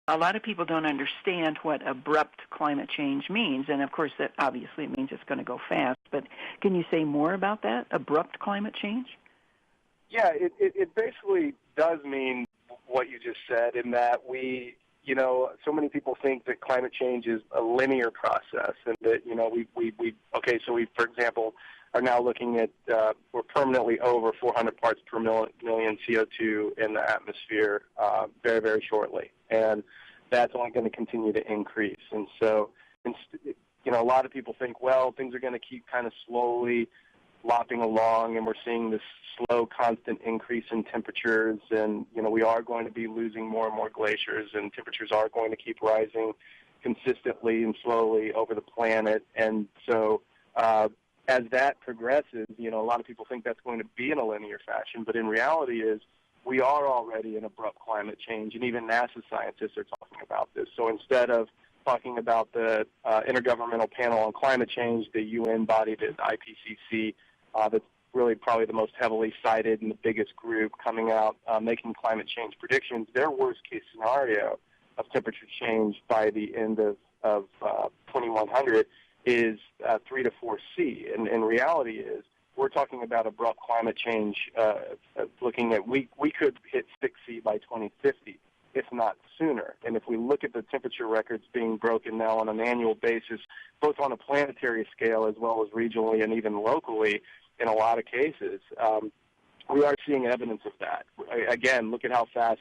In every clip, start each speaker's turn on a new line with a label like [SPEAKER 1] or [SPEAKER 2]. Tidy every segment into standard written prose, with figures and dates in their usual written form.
[SPEAKER 1] A lot of people don't understand what abrupt climate change means, and of course that obviously it means it's going to go fast, but can you say more about that, abrupt climate change?
[SPEAKER 2] Yeah, it basically does mean what you just said, in that so many people think that climate change is a linear process, and that, we for example, are now looking at, we're permanently over 400 parts per million CO2 in the atmosphere very, very shortly. And that's only going to continue to increase. And so, a lot of people think, well, things are going to keep kind of slowly lopping along, and we're seeing this slow, constant increase in temperatures, and, we are going to be losing more and more glaciers, and temperatures are going to keep rising consistently and slowly over the planet. And so, as that progresses, a lot of people think that's going to be in a linear fashion, but in reality we are already in abrupt climate change, and even NASA scientists are talking about this. So instead of talking about the Intergovernmental Panel on Climate Change, the UN body, the IPCC, that's really probably the most heavily cited and the biggest group coming out making climate change predictions, their worst-case scenario of temperature change by the end of 2100 is 3 to 4 C. And in reality we're talking about abrupt climate change, looking at we could hit 6 C by 2050, if not sooner. And if we look at the temperature records being broken now on an annual basis, both on a planetary scale as well as regionally and even locally, in a lot of cases, we are seeing evidence of that. Again, look at how fast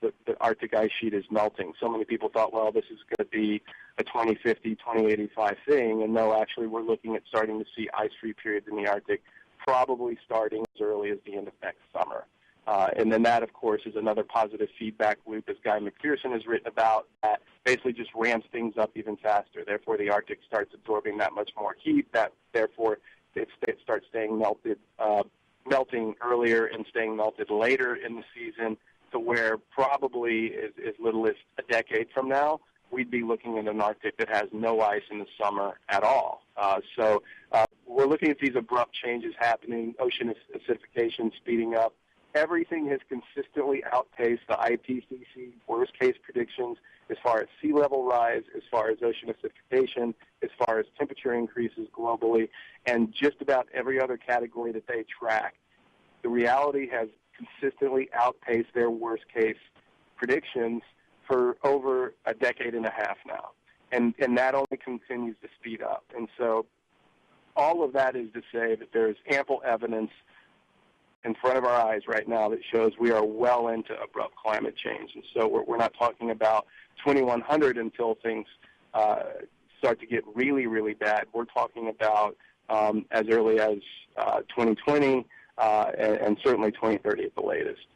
[SPEAKER 2] the Arctic ice sheet is melting. So many people thought, well, this is going to be a 2050, 2085 thing, and no, actually we're looking at starting to see ice-free periods in the Arctic, probably starting as early as the end of next summer. And then that, of course, is another positive feedback loop, as Guy McPherson has written about, that basically just ramps things up even faster. Therefore, the Arctic starts absorbing that much more heat, that therefore it starts staying melting earlier and staying melted later in the season, to where probably as little as a decade from now, we'd be looking at an Arctic that has no ice in the summer at all. So we're looking at these abrupt changes happening, ocean acidification speeding up. Everything has consistently outpaced the IPCC worst-case predictions as far as sea level rise, as far as ocean acidification, as far as temperature increases globally, and just about every other category that they track. The reality has consistently outpaced their worst-case predictions for over a decade and a half now. And that only continues to speed up. And so all of that is to say that there's ample evidence in front of our eyes right now that shows we are well into abrupt climate change. And so we're not talking about 2100 until things start to get really, really bad. We're talking about as early as 2020 and certainly 2030 at the latest.